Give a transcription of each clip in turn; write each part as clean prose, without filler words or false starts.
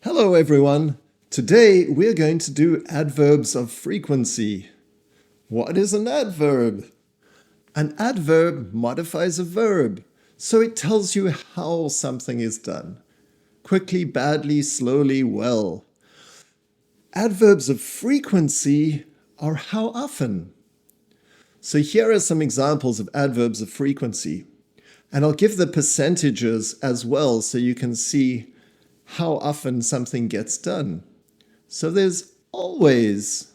Hello everyone. Today we're going to do adverbs of frequency. What is an adverb? An adverb modifies a verb, so it tells you how something is done. Quickly, badly, slowly, well. Adverbs of frequency are how often. So here are some examples of adverbs of frequency. And I'll give the percentages as well so you can see how often something gets done. So there's always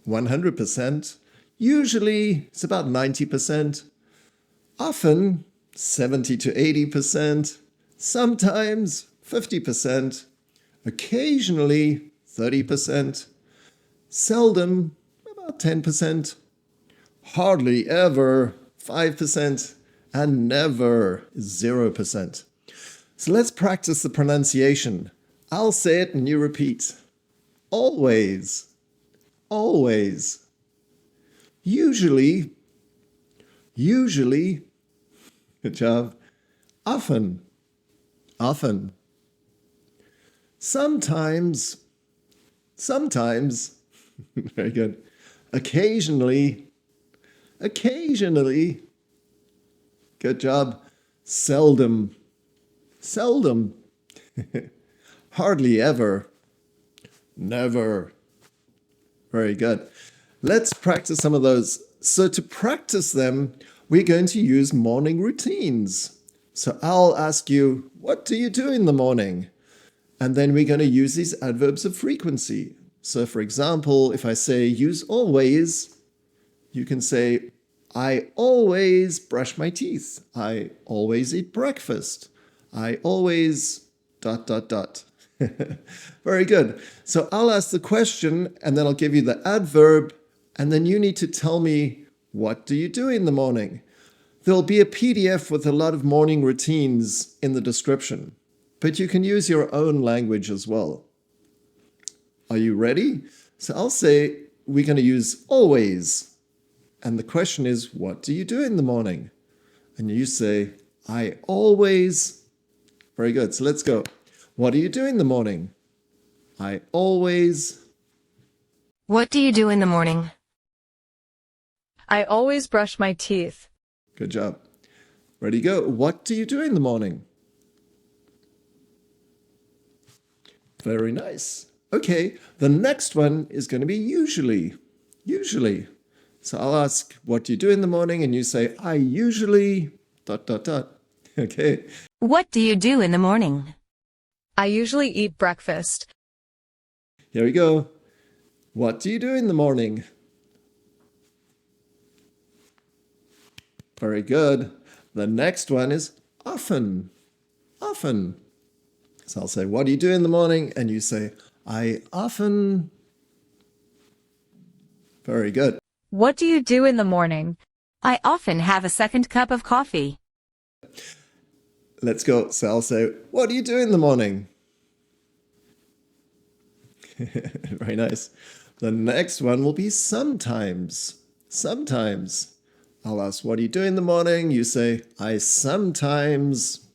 100%, usually it's about 90%, often 70 to 80%, sometimes 50%, occasionally 30%, seldom about 10%, hardly ever 5%, and never 0%. So let's practice the pronunciation. I'll say it and you repeat. Always, always. Usually, usually. Good job. Often, often. Sometimes, sometimes. Very good. Occasionally, occasionally. Good job. Seldom, seldom. Hardly ever. Never. Very good. Let's practice some of those. So to practice them, we're going to use morning routines. So I'll ask you, what do you do in the morning? And then we're going to use these adverbs of frequency. So for example, if I say use always, you can say, I always brush my teeth. I always eat breakfast. I always ... Very good. So I'll ask the question and then I'll give you the adverb and then you need to tell me, what do you do in the morning? There'll be a PDF with a lot of morning routines in the description, but you can use your own language as well. Are you ready? So I'll say we're going to use always. And the question is, what do you do in the morning? And you say, I always... Very good. So let's go. What do you do in the morning? I always... What do you do in the morning? I always brush my teeth. Good job. Ready, go. What do you do in the morning? Very nice. Okay, the next one is going to be usually. Usually. So I'll ask, what do you do in the morning? And you say, I usually... Okay. What do you do in the morning? I usually eat breakfast. Here we go. What do you do in the morning? Very good. The next one is often. Often. So I'll say, what do you do in the morning? And you say, I often... Very good. What do you do in the morning? I often have a second cup of coffee. Let's go. So I'll say, what do you do in the morning? Very nice. The next one will be sometimes. Sometimes. I'll ask, what do you do in the morning? You say, I sometimes...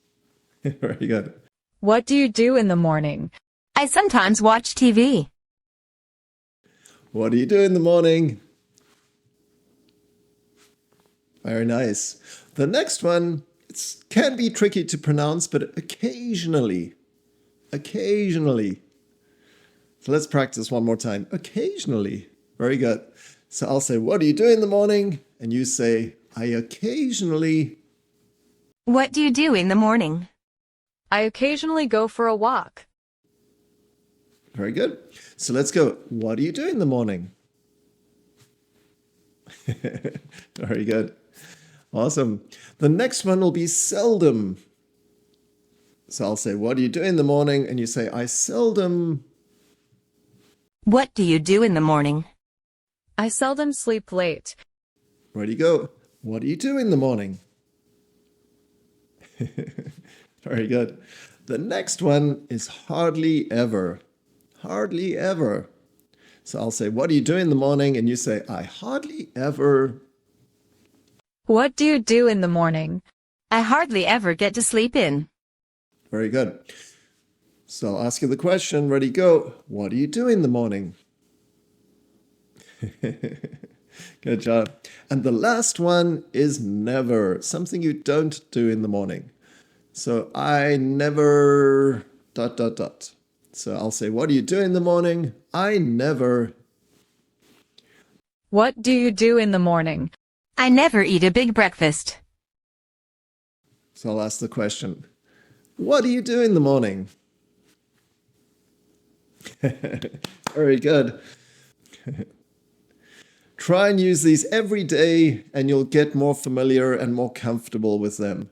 Very good. What do you do in the morning? I sometimes watch TV. What do you do in the morning? Very nice. The next one, it can be tricky to pronounce, but occasionally. Occasionally. So let's practice one more time. Occasionally. Very good. So I'll say, what do you do in the morning? And you say, I occasionally... What do you do in the morning? I occasionally go for a walk. Very good. So let's go. What do you do in the morning? Very good. Awesome. The next one will be seldom. So I'll say, what do you do in the morning? And you say, I seldom... What do you do in the morning? I seldom sleep late. Ready, go. What do you do in the morning? Very good. The next one is hardly ever. Hardly ever. So I'll say, what do you do in the morning? And you say, I hardly ever... What do you do in the morning? I hardly ever get to sleep in. Very good. So I'll ask you the question. Ready, go. What do you do in the morning? Good job. And the last one is never. Something you don't do in the morning. So I never ... So I'll say, what do you do in the morning? I never. What do you do in the morning? I never eat a big breakfast. So I'll ask the question, what do you do in the morning? Very good. Try and use these every day and you'll get more familiar and more comfortable with them.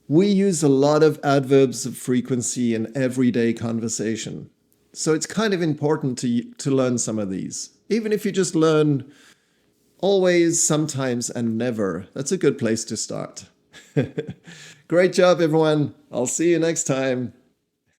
We use a lot of adverbs of frequency in everyday conversation. So it's kind of important to learn some of these. Even if you just learn always, sometimes, and never, that's a good place to start. Great job, everyone. I'll see you next time.